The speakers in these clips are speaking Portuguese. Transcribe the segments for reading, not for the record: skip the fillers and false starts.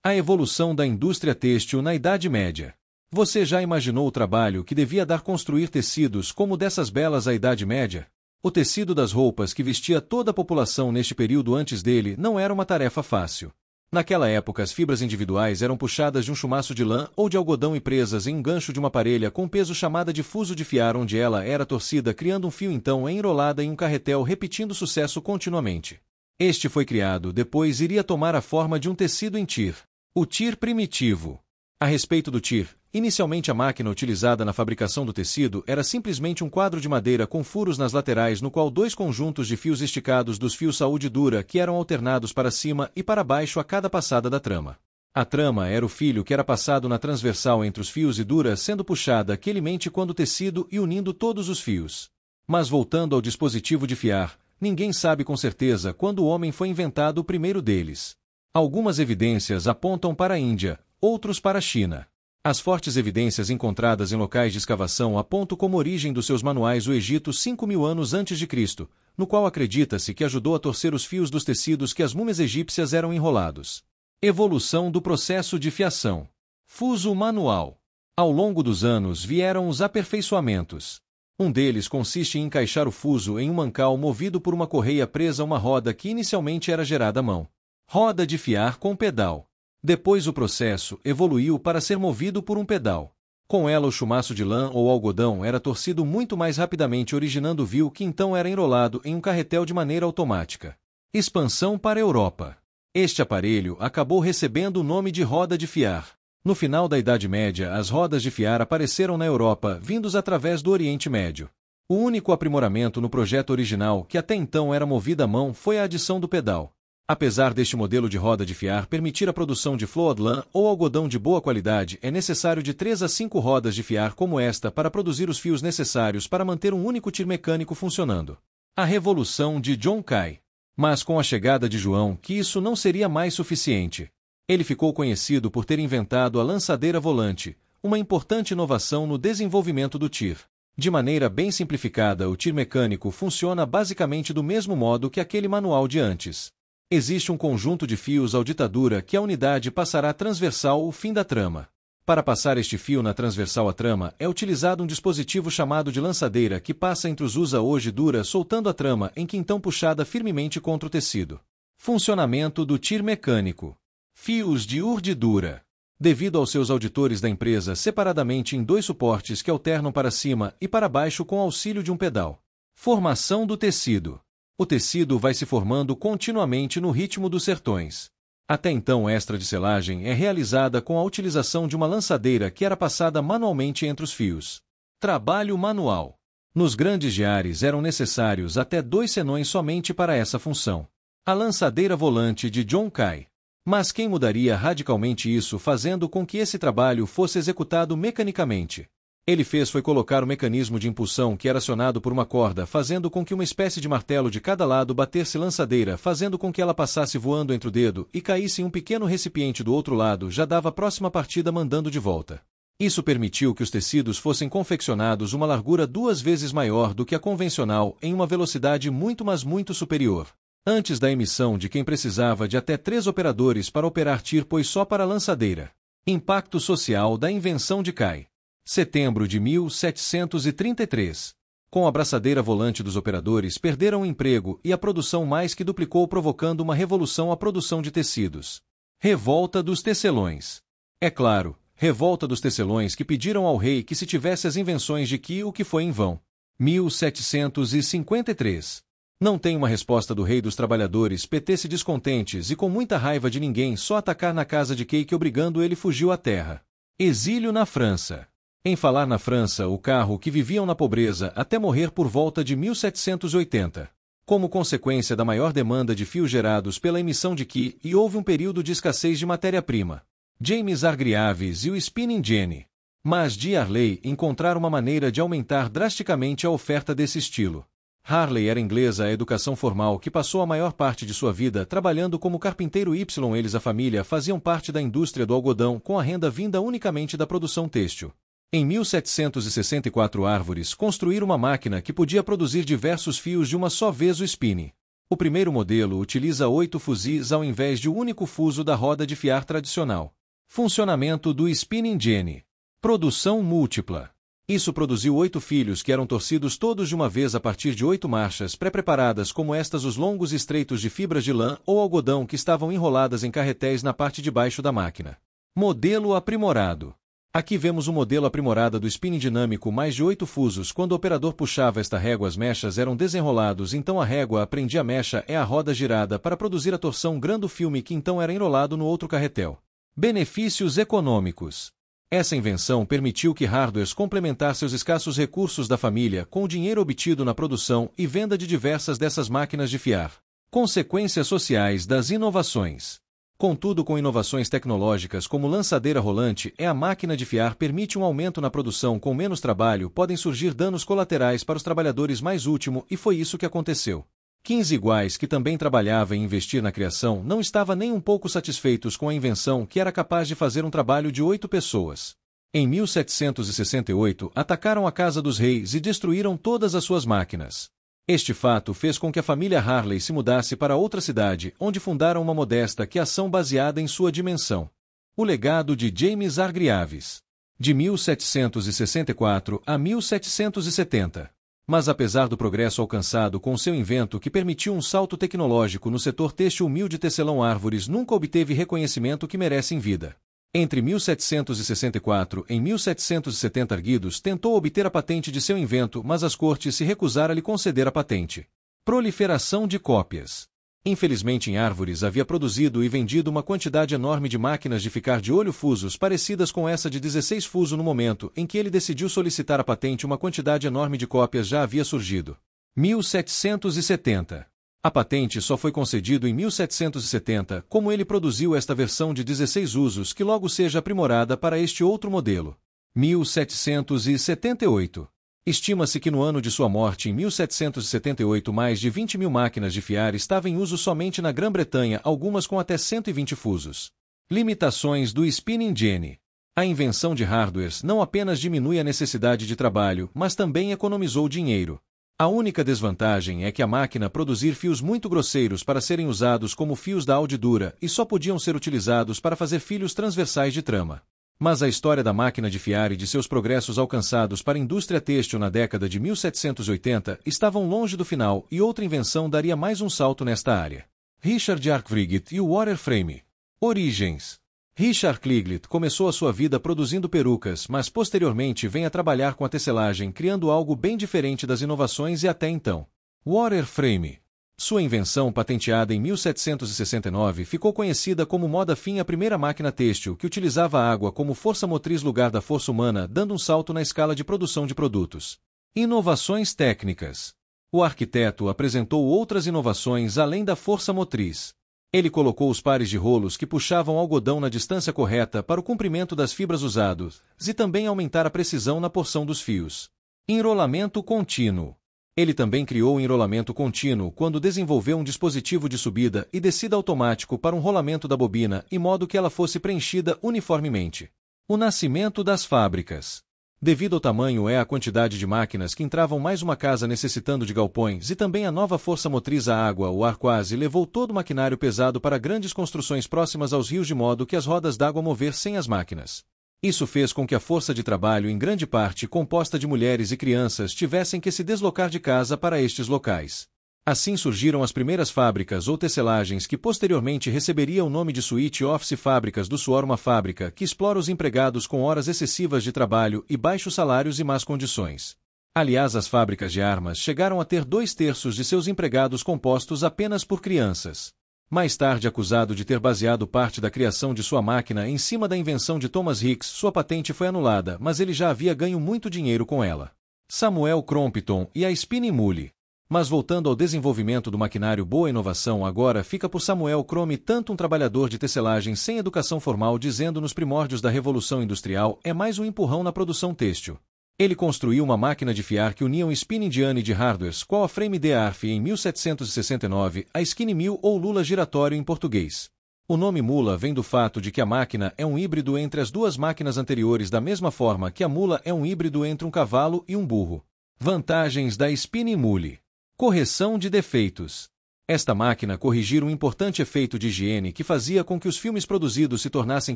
A evolução da indústria têxtil na Idade Média. Você já imaginou o trabalho que devia dar construir tecidos como dessas belas à Idade Média? O tecido das roupas que vestia toda a população neste período antes dele não era uma tarefa fácil. Naquela época, as fibras individuais eram puxadas de um chumaço de lã ou de algodão e presas em um gancho de uma parelha com peso chamada de fuso de fiar, onde ela era torcida, criando um fio então enrolada em um carretel, repetindo o sucesso continuamente. Este foi criado, depois iria tomar a forma de um tecido em tir. O tir primitivo. A respeito do tir, inicialmente a máquina utilizada na fabricação do tecido era simplesmente um quadro de madeira com furos nas laterais, no qual dois conjuntos de fios esticados dos fios saúde dura que eram alternados para cima e para baixo a cada passada da trama. A trama era o fio que era passado na transversal entre os fios e dura sendo puxada aquelemente quando o tecido e unindo todos os fios. Mas voltando ao dispositivo de fiar, ninguém sabe com certeza quando o homem foi inventado o primeiro deles. Algumas evidências apontam para a Índia, outros para a China. As fortes evidências encontradas em locais de escavação apontam como origem dos seus manuais o Egito 5.000 anos antes de Cristo, no qual acredita-se que ajudou a torcer os fios dos tecidos que as múmias egípcias eram enrolados. Evolução do processo de fiação. Fuso manual. Ao longo dos anos vieram os aperfeiçoamentos. Um deles consiste em encaixar o fuso em um mancal movido por uma correia presa a uma roda que inicialmente era gerada à mão. Roda de fiar com pedal. Depois o processo evoluiu para ser movido por um pedal. Com ela o chumaço de lã ou algodão era torcido muito mais rapidamente, originando o fio que então era enrolado em um carretel de maneira automática. Expansão para a Europa. Este aparelho acabou recebendo o nome de roda de fiar. No final da Idade Média, as rodas de fiar apareceram na Europa, vindos através do Oriente Médio. O único aprimoramento no projeto original, que até então era movido à mão, foi a adição do pedal. Apesar deste modelo de roda de fiar permitir a produção de flor de lã ou algodão de boa qualidade, é necessário de 3 a 5 rodas de fiar como esta para produzir os fios necessários para manter um único tir mecânico funcionando. A revolução de John Kay. Mas com a chegada de João, que isso não seria mais suficiente. Ele ficou conhecido por ter inventado a lançadeira volante, uma importante inovação no desenvolvimento do tir. De maneira bem simplificada, o tir mecânico funciona basicamente do mesmo modo que aquele manual de antes. Existe um conjunto de fios à ditadura que a unidade passará transversal o fim da trama. Para passar este fio na transversal à trama, é utilizado um dispositivo chamado de lançadeira que passa entre os usa hoje dura, soltando a trama em que então puxada firmemente contra o tecido. Funcionamento do tir mecânico. Fios de urdidura. Devido aos seus auditores da empresa separadamente em 2 suportes que alternam para cima e para baixo com auxílio de um pedal. Formação do tecido. O tecido vai se formando continuamente no ritmo dos sertões. Até então, a extra de selagem é realizada com a utilização de uma lançadeira que era passada manualmente entre os fios. Trabalho manual. Nos grandes giares eram necessários até 2 senões somente para essa função. A lançadeira volante de John Kay. Mas quem mudaria radicalmente isso, fazendo com que esse trabalho fosse executado mecanicamente? Ele fez foi colocar o mecanismo de impulsão que era acionado por uma corda, fazendo com que uma espécie de martelo de cada lado batesse lançadeira, fazendo com que ela passasse voando entre o dedo e caísse em um pequeno recipiente do outro lado, já dava a próxima partida mandando de volta. Isso permitiu que os tecidos fossem confeccionados uma largura 2 vezes maior do que a convencional, em uma velocidade muito superior. Antes da emissão de quem precisava de até 3 operadores para operar tir, pois só para a lançadeira. Impacto social da invenção de Kay. Setembro de 1733. Com a braçadeira volante dos operadores perderam o emprego e a produção mais que duplicou, provocando uma revolução à produção de tecidos. Revolta dos tecelões. É claro, revolta dos tecelões que pediram ao rei que se tivesse as invenções de Ki, o que foi em vão. 1753. Não tem uma resposta do rei dos trabalhadores, PT-se descontentes e com muita raiva de ninguém, só atacar na casa de Kay, que obrigando ele fugiu à terra. Exílio na França. Em falar na França, o carro que viviam na pobreza até morrer por volta de 1780. Como consequência da maior demanda de fios gerados pela emissão de Ki, e houve um período de escassez de matéria-prima. James Hargreaves e o Spinning Jenny. Mas de Harley encontraram uma maneira de aumentar drasticamente a oferta desse estilo. Harley era inglesa à educação formal que passou a maior parte de sua vida trabalhando como carpinteiro. Eles, a família, faziam parte da indústria do algodão com a renda vinda unicamente da produção têxtil. Em 1764, Árvores construíram uma máquina que podia produzir diversos fios de uma só vez, o spinning. O primeiro modelo utiliza 8 fuzis ao invés de um único fuso da roda de fiar tradicional. Funcionamento do spinning jenny. Produção múltipla. Isso produziu 8 filhos que eram torcidos todos de uma vez a partir de 8 marchas pré-preparadas como estas, os longos estreitos de fibras de lã ou algodão que estavam enroladas em carretéis na parte de baixo da máquina. Modelo aprimorado. Aqui vemos o modelo aprimorado do spinning dinâmico, mais de 8 fusos. Quando o operador puxava esta régua, as mechas eram desenrolados, então a régua prendia a mecha a roda girada para produzir a torção grande do filme que então era enrolado no outro carretel. Benefícios econômicos. Essa invenção permitiu que hardwares complementar seus escassos recursos da família com o dinheiro obtido na produção e venda de diversas dessas máquinas de fiar. Consequências sociais das inovações. Contudo, com inovações tecnológicas como lançadeira rolante a máquina de fiar permite um aumento na produção com menos trabalho, podem surgir danos colaterais para os trabalhadores mais último e foi isso que aconteceu. 15 iguais que também trabalhava em investir na criação não estava nem um pouco satisfeitos com a invenção que era capaz de fazer um trabalho de 8 pessoas. Em 1768, atacaram a casa dos reis e destruíram todas as suas máquinas. Este fato fez com que a família Harley se mudasse para outra cidade, onde fundaram uma modesta criação baseada em sua dimensão. O legado de James Hargreaves. De 1764 a 1770. Mas apesar do progresso alcançado com seu invento que permitiu um salto tecnológico no setor têxtil, o humilde tecelão Árvores nunca obteve reconhecimento que merece em vida. Entre 1764 e 1770 Arguidos tentou obter a patente de seu invento, mas as cortes se recusaram a lhe conceder a patente. Proliferação de cópias. Infelizmente, em Árvores havia produzido e vendido uma quantidade enorme de máquinas de ficar de olho fusos parecidas com essa de 16 fuso. No momento em que ele decidiu solicitar a patente, uma quantidade enorme de cópias já havia surgido. 1770. A patente só foi concedida em 1770, como ele produziu esta versão de 16 usos que logo seja aprimorada para este outro modelo. 1778. Estima-se que no ano de sua morte, em 1778, mais de 20.000 máquinas de fiar estavam em uso somente na Grã-Bretanha, algumas com até 120 fusos. Limitações do spinning jenny. A invenção de hardwares não apenas diminui a necessidade de trabalho, mas também economizou dinheiro. A única desvantagem é que a máquina produzir fios muito grosseiros para serem usados como fios da aldidura e só podiam ser utilizados para fazer fios transversais de trama. Mas a história da máquina de fiar e de seus progressos alcançados para a indústria têxtil na década de 1780 estavam longe do final e outra invenção daria mais um salto nesta área. Richard Arkwright e o Waterframe. Origens. Richard Arkwright começou a sua vida produzindo perucas, mas posteriormente vem a trabalhar com a tecelagem, criando algo bem diferente das inovações e até então. Waterframe. Sua invenção, patenteada em 1769, ficou conhecida como moda fim, a primeira máquina têxtil que utilizava a água como força motriz lugar da força humana, dando um salto na escala de produção de produtos. Inovações técnicas. O arquiteto apresentou outras inovações além da força motriz. Ele colocou os pares de rolos que puxavam algodão na distância correta para o comprimento das fibras usadas, e também aumentar a precisão na porção dos fios. Enrolamento contínuo. Ele também criou o enrolamento contínuo quando desenvolveu um dispositivo de subida e descida automático para um rolamento da bobina, em modo que ela fosse preenchida uniformemente. O nascimento das fábricas. Devido ao tamanho a quantidade de máquinas que entravam, mais uma casa necessitando de galpões, e também a nova força motriz, a água, o ar quase levou todo o maquinário pesado para grandes construções próximas aos rios, de modo que as rodas d'água mover-sem as máquinas. Isso fez com que a força de trabalho, em grande parte composta de mulheres e crianças, tivessem que se deslocar de casa para estes locais. Assim surgiram as primeiras fábricas ou tecelagens, que posteriormente receberiam o nome de suíte office, fábricas do suor, uma fábrica que explora os empregados com horas excessivas de trabalho e baixos salários e más condições. Aliás, as fábricas de armas chegaram a ter 2/3 de seus empregados compostos apenas por crianças. Mais tarde acusado de ter baseado parte da criação de sua máquina em cima da invenção de Thomas Hicks, sua patente foi anulada, mas ele já havia ganho muito dinheiro com ela. Samuel Crompton e a spinning mule. Mas voltando ao desenvolvimento do maquinário, boa inovação agora fica por Samuel Crompton, tanto um trabalhador de tecelagem sem educação formal, dizendo nos primórdios da Revolução Industrial, é mais um empurrão na produção têxtil. Ele construiu uma máquina de fiar que unia um spinning jenny de hardwares, qual a frame de Arf em 1769, a skinny mill ou lula giratório em português. O nome mula vem do fato de que a máquina é um híbrido entre as duas máquinas anteriores, da mesma forma que a mula é um híbrido entre um cavalo e um burro. Vantagens da spinning mule. Correção de defeitos. Esta máquina corrigira um importante efeito de higiene que fazia com que os filmes produzidos se tornassem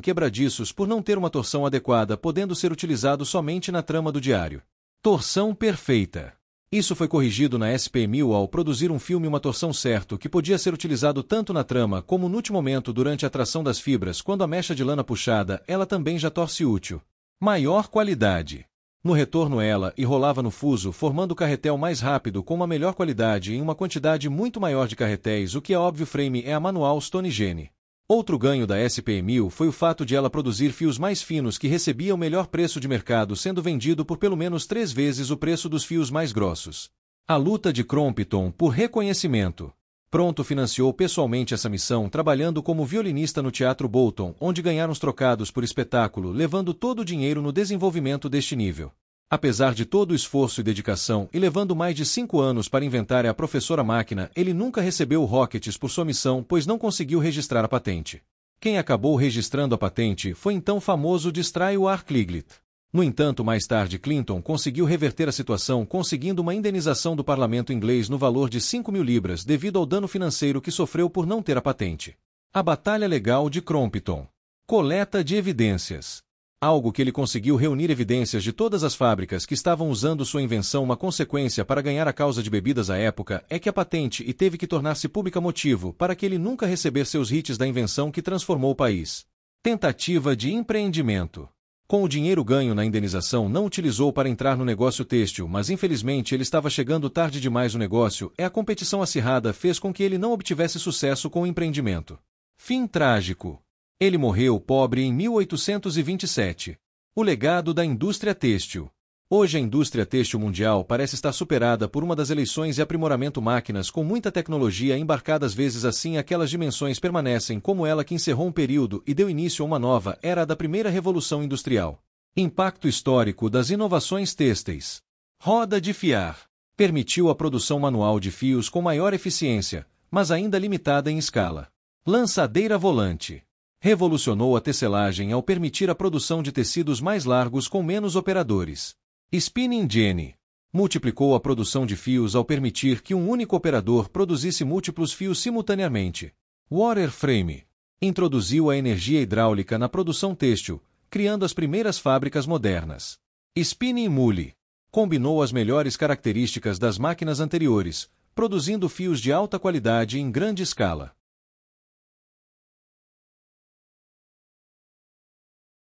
quebradiços por não ter uma torção adequada, podendo ser utilizado somente na trama do diário. Torção perfeita. Isso foi corrigido na SP1000 ao produzir um filme uma torção certo que podia ser utilizado tanto na trama como no último momento durante a tração das fibras. Quando a mecha de lana puxada, ela também já torce útil. Maior qualidade. No retorno ela enrolava no fuso, formando o carretel mais rápido com uma melhor qualidade e em uma quantidade muito maior de carretéis, o que é óbvio. Frame é a manual Stone Gene. Outro ganho da SP1000 foi o fato de ela produzir fios mais finos que recebiam o melhor preço de mercado, sendo vendido por pelo menos 3 vezes o preço dos fios mais grossos. A luta de Crompton por reconhecimento. Pronto financiou pessoalmente essa missão, trabalhando como violinista no Teatro Bolton, onde ganharam os trocados por espetáculo, levando todo o dinheiro no desenvolvimento deste nível. Apesar de todo o esforço e dedicação, e levando mais de 5 anos para inventar a professora máquina, ele nunca recebeu royalties por sua missão, pois não conseguiu registrar a patente. Quem acabou registrando a patente foi então o famoso Distrai Cliglett. No entanto, mais tarde Clinton conseguiu reverter a situação, conseguindo uma indenização do parlamento inglês no valor de 5.000 libras devido ao dano financeiro que sofreu por não ter a patente. A batalha legal de Crompton. Coleta de evidências. Algo que ele conseguiu reunir evidências de todas as fábricas que estavam usando sua invenção. Uma consequência para ganhar a causa de bebidas à época é que a patente e teve que tornar-se pública, motivo para que ele nunca receber seus hits da invenção que transformou o país. Tentativa de empreendimento. Com o dinheiro ganho na indenização não utilizou para entrar no negócio têxtil, mas infelizmente ele estava chegando tarde demais no negócio e a competição acirrada fez com que ele não obtivesse sucesso com o empreendimento. Fim trágico. Ele morreu pobre em 1827. O legado da indústria têxtil. Hoje a indústria têxtil mundial parece estar superada por uma das eleições e aprimoramento máquinas com muita tecnologia embarcadas, vezes assim aquelas dimensões permanecem como ela que encerrou um período e deu início a uma nova era da primeira revolução industrial. Impacto histórico das inovações têxteis. Roda de fiar. Permitiu a produção manual de fios com maior eficiência, mas ainda limitada em escala. Lançadeira volante. Revolucionou a tecelagem ao permitir a produção de tecidos mais largos com menos operadores. Spinning Jenny. Multiplicou a produção de fios ao permitir que um único operador produzisse múltiplos fios simultaneamente. Water Frame. Introduziu a energia hidráulica na produção têxtil, criando as primeiras fábricas modernas. Spinning Mule. Combinou as melhores características das máquinas anteriores, produzindo fios de alta qualidade em grande escala.